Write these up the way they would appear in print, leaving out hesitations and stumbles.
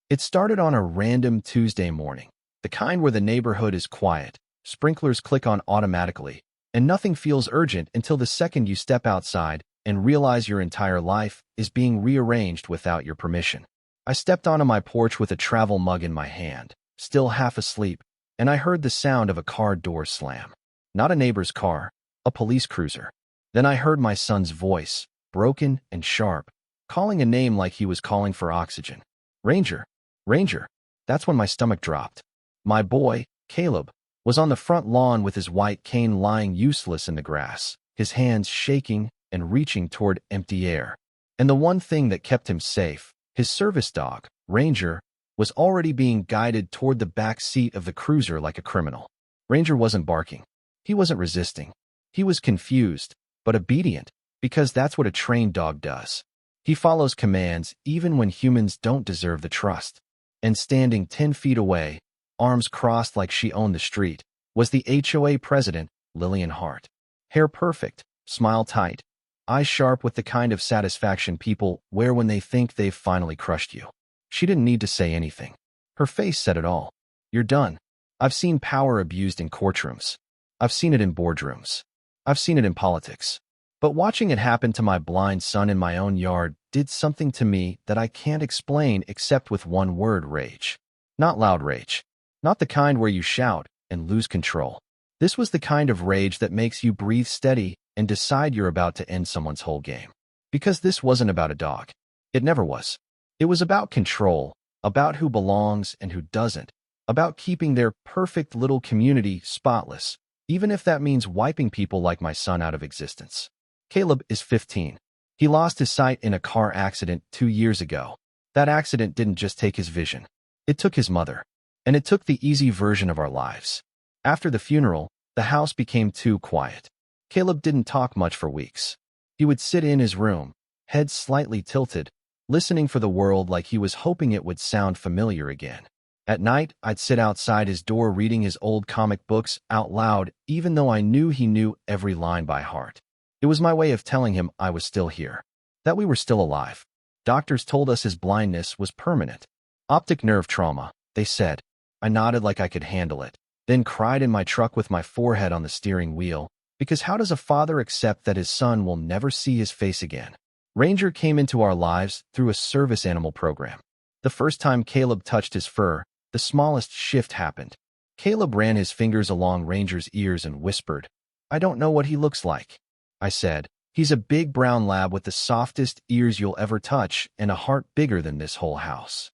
It started on a random Tuesday morning, the kind where the neighborhood is quiet, sprinklers click on automatically, and nothing feels urgent until the second you step outside and realize your entire life is being rearranged without your permission. I stepped onto my porch with a travel mug in my hand, still half asleep, and I heard the sound of a car door slam. Not a neighbor's car, a police cruiser. Then I heard my son's voice, broken and sharp, calling a name like he was calling for oxygen. Ranger, Ranger. That's when my stomach dropped. My boy, Caleb, was on the front lawn with his white cane lying useless in the grass, his hands shaking and reaching toward empty air. And the one thing that kept him safe, his service dog, Ranger, was already being guided toward the back seat of the cruiser like a criminal. Ranger wasn't barking. He wasn't resisting. He was confused, but obedient, because that's what a trained dog does. He follows commands even when humans don't deserve the trust. And standing 10 feet away, arms crossed like she owned the street, was the HOA president, Lillian Hart. Hair perfect, smile tight, eyes sharp with the kind of satisfaction people wear when they think they've finally crushed you. She didn't need to say anything. Her face said it all. You're done. I've seen power abused in courtrooms. I've seen it in boardrooms. I've seen it in politics. But watching it happen to my blind son in my own yard did something to me that I can't explain except with one word: rage. Not loud rage. Not the kind where you shout and lose control. This was the kind of rage that makes you breathe steady and decide you're about to end someone's whole game. Because this wasn't about a dog. It never was. It was about control, about who belongs and who doesn't, about keeping their perfect little community spotless, even if that means wiping people like my son out of existence. Caleb is 15. He lost his sight in a car accident 2 years ago. That accident didn't just take his vision. It took his mother. And it took the easy version of our lives. After the funeral, the house became too quiet. Caleb didn't talk much for weeks. He would sit in his room, head slightly tilted, listening for the world like he was hoping it would sound familiar again. At night, I'd sit outside his door reading his old comic books out loud, even though I knew he knew every line by heart. It was my way of telling him I was still here, that we were still alive. Doctors told us his blindness was permanent. Optic nerve trauma, they said. I nodded like I could handle it, then cried in my truck with my forehead on the steering wheel, because how does a father accept that his son will never see his face again? Ranger came into our lives through a service animal program. The first time Caleb touched his fur, the smallest shift happened. Caleb ran his fingers along Ranger's ears and whispered, "I don't know what he looks like." I said, "He's a big brown lab with the softest ears you'll ever touch and a heart bigger than this whole house."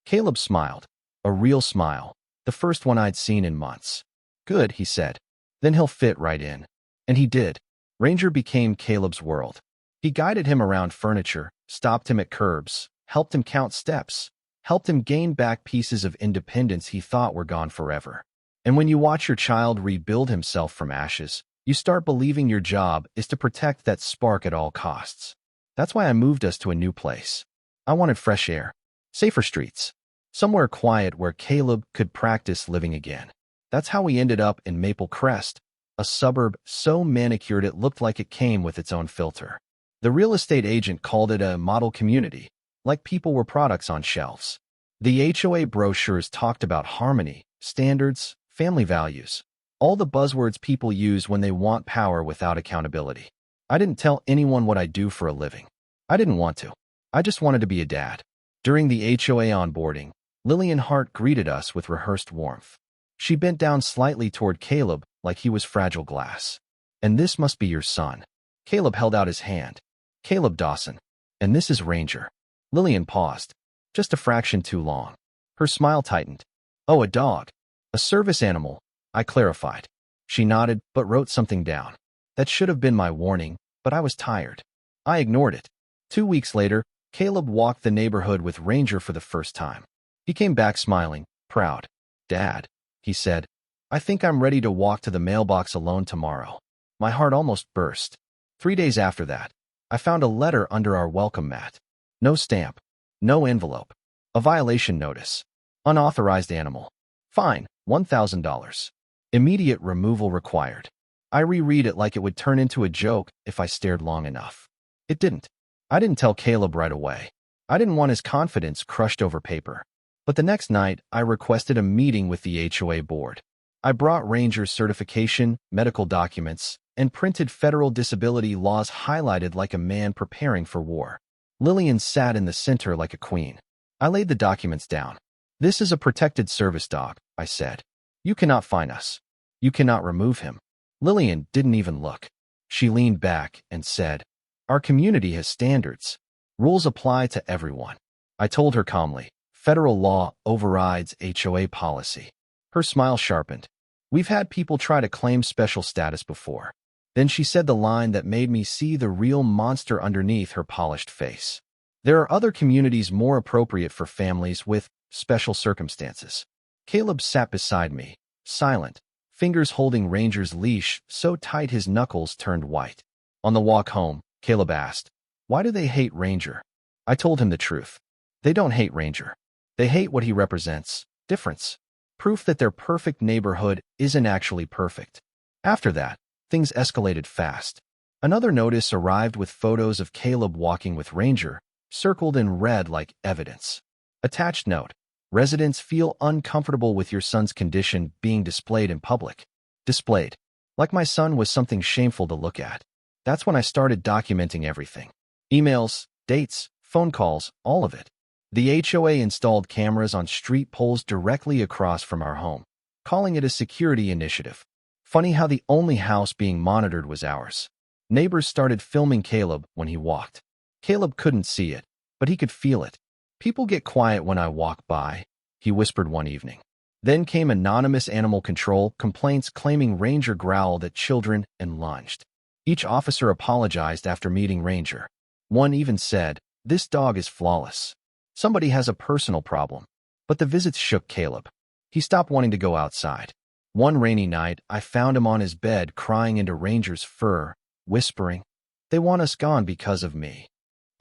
Caleb smiled, a real smile, the first one I'd seen in months. "Good," he said. "Then he'll fit right in." And he did. Ranger became Caleb's world. He guided him around furniture, stopped him at curbs, helped him count steps, helped him gain back pieces of independence he thought were gone forever. And when you watch your child rebuild himself from ashes, you start believing your job is to protect that spark at all costs. That's why I moved us to a new place. I wanted fresh air, safer streets, somewhere quiet where Caleb could practice living again. That's how we ended up in Maple Crest, a suburb so manicured it looked like it came with its own filter. The real estate agent called it a model community, like people were products on shelves. The HOA brochures talked about harmony, standards, family values, all the buzzwords people use when they want power without accountability. I didn't tell anyone what I do for a living. I didn't want to. I just wanted to be a dad. During the HOA onboarding, Lillian Hart greeted us with rehearsed warmth. She bent down slightly toward Caleb like he was fragile glass. "And this must be your son." Caleb held out his hand. "Caleb Dawson. And this is Ranger." Lillian paused, just a fraction too long. Her smile tightened. "Oh, a dog. A service animal," I clarified. She nodded but wrote something down. That should have been my warning, but I was tired. I ignored it. 2 weeks later, Caleb walked the neighborhood with Ranger for the first time. He came back smiling, proud. "Dad," he said, "I think I'm ready to walk to the mailbox alone tomorrow." My heart almost burst. 3 days after that, I found a letter under our welcome mat. No stamp. No envelope. A violation notice. Unauthorized animal. Fine, $1,000. Immediate removal required. I reread it like it would turn into a joke if I stared long enough. It didn't. I didn't tell Caleb right away. I didn't want his confidence crushed over paper. But the next night, I requested a meeting with the HOA board. I brought Ranger's certification, medical documents, and printed federal disability laws highlighted like a man preparing for war. Lillian sat in the center like a queen. I laid the documents down. "This is a protected service dog," I said. "You cannot fine us. You cannot remove him." Lillian didn't even look. She leaned back and said, "Our community has standards. Rules apply to everyone." I told her calmly, "Federal law overrides HOA policy." Her smile sharpened. "We've had people try to claim special status before." Then she said the line that made me see the real monster underneath her polished face. "There are other communities more appropriate for families with special circumstances." Caleb sat beside me, silent, fingers holding Ranger's leash so tight his knuckles turned white. On the walk home, Caleb asked, "Why do they hate Ranger?" I told him the truth. They don't hate Ranger. They hate what he represents: difference. Proof that their perfect neighborhood isn't actually perfect. After that, things escalated fast. Another notice arrived with photos of Caleb walking with Ranger, circled in red like evidence. Attached note: residents feel uncomfortable with your son's condition being displayed in public. Displayed. Like my son was something shameful to look at. That's when I started documenting everything. Emails, dates, phone calls, all of it. The HOA installed cameras on street poles directly across from our home, calling it a security initiative. Funny how the only house being monitored was ours. Neighbors started filming Caleb when he walked. Caleb couldn't see it, but he could feel it. "People get quiet when I walk by," he whispered one evening. Then came anonymous animal control complaints claiming Ranger growled at children and lunged. Each officer apologized after meeting Ranger. One even said, "This dog is flawless. Somebody has a personal problem." But the visits shook Caleb. He stopped wanting to go outside. One rainy night, I found him on his bed crying into Ranger's fur, whispering, "They want us gone because of me."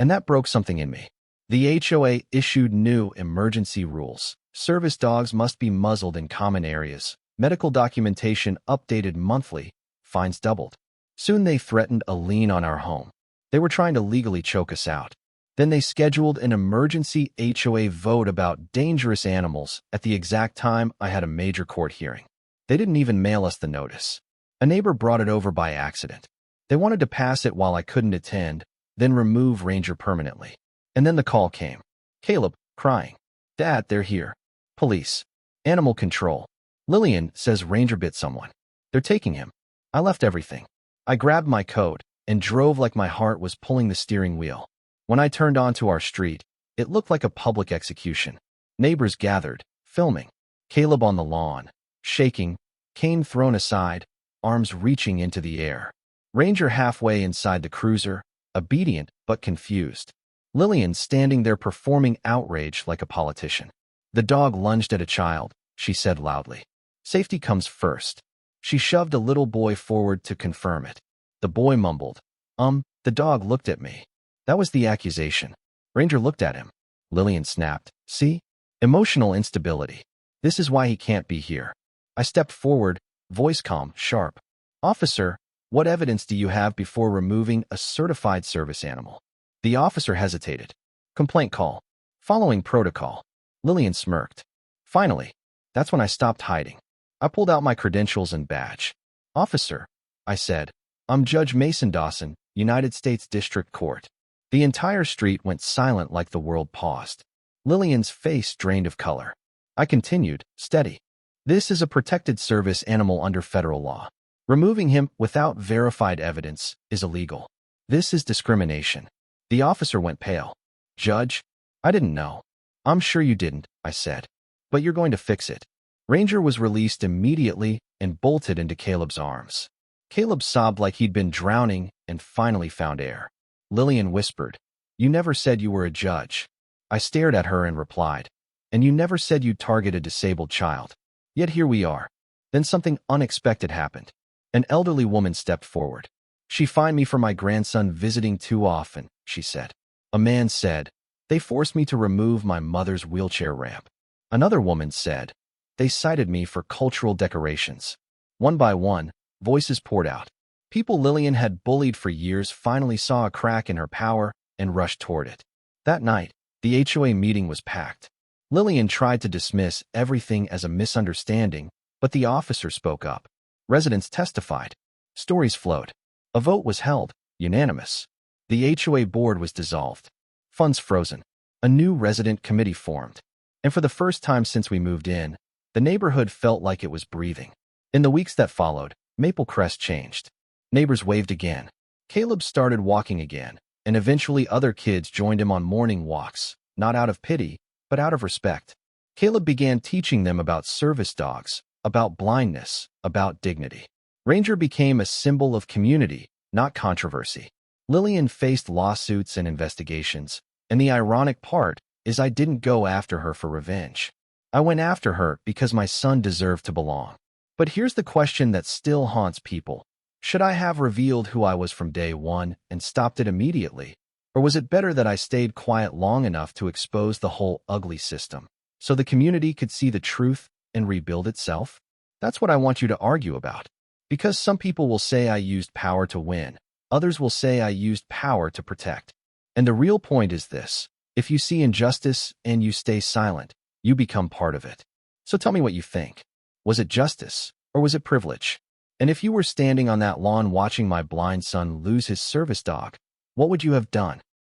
And that broke something in me. The HOA issued new emergency rules. Service dogs must be muzzled in common areas. Medical documentation updated monthly. Fines doubled. Soon they threatened a lien on our home. They were trying to legally choke us out. Then they scheduled an emergency HOA vote about dangerous animals at the exact time I had a major court hearing. They didn't even mail us the notice. A neighbor brought it over by accident. They wanted to pass it while I couldn't attend, then remove Ranger permanently. And then the call came. Caleb, crying. "Dad, they're here. Police. Animal control. Lillian says Ranger bit someone. They're taking him." I left everything. I grabbed my coat and drove like my heart was pulling the steering wheel. When I turned onto our street, it looked like a public execution. Neighbors gathered, filming. Caleb on the lawn, shaking, cane thrown aside, arms reaching into the air. Ranger halfway inside the cruiser, obedient but confused. Lillian standing there performing outrage like a politician. "The dog lunged at a child," she said loudly. "Safety comes first." She shoved a little boy forward to confirm it. The boy mumbled, The dog looked at me." That was the accusation. Ranger looked at him. Lillian snapped, "See? Emotional instability. This is why he can't be here." I stepped forward, voice calm, sharp. "Officer, what evidence do you have before removing a certified service animal?" The officer hesitated. "Complaint call. Following protocol." Lillian smirked. "Finally." That's when I stopped hiding. I pulled out my credentials and badge. "Officer," I said, "I'm Judge Mason Dawson, United States District Court." The entire street went silent like the world paused. Lillian's face drained of color. I continued, steady. "This is a protected service animal under federal law. Removing him without verified evidence is illegal. This is discrimination." The officer went pale. "Judge, I didn't know." "I'm sure you didn't," I said. "But you're going to fix it." Ranger was released immediately and bolted into Caleb's arms. Caleb sobbed like he'd been drowning and finally found air. Lillian whispered, "You never said you were a judge." I stared at her and replied, "And you never said you'd target a disabled child. Yet here we are." Then something unexpected happened. An elderly woman stepped forward. "She fined me for my grandson visiting too often," she said. A man said, "They forced me to remove my mother's wheelchair ramp." Another woman said, "They cited me for cultural decorations." One by one, voices poured out. People Lillian had bullied for years finally saw a crack in her power and rushed toward it. That night, the HOA meeting was packed. Lillian tried to dismiss everything as a misunderstanding, but the officer spoke up. Residents testified. Stories flowed. A vote was held, unanimous. The HOA board was dissolved. Funds frozen. A new resident committee formed. And for the first time since we moved in, the neighborhood felt like it was breathing. In the weeks that followed, Maple Crest changed. Neighbors waved again. Caleb started walking again, and eventually other kids joined him on morning walks, not out of pity, but out of respect. Caleb began teaching them about service dogs, about blindness, about dignity. Ranger became a symbol of community, not controversy. Lillian faced lawsuits and investigations, and the ironic part is I didn't go after her for revenge. I went after her because my son deserved to belong. But here's the question that still haunts people. Should I have revealed who I was from day one and stopped it immediately? Or was it better that I stayed quiet long enough to expose the whole ugly system, so the community could see the truth and rebuild itself? That's what I want you to argue about. Because some people will say I used power to win, others will say I used power to protect. And the real point is this: if you see injustice and you stay silent, you become part of it. So tell me what you think. Was it justice, or was it privilege? And if you were standing on that lawn watching my blind son lose his service dog, what would you have done?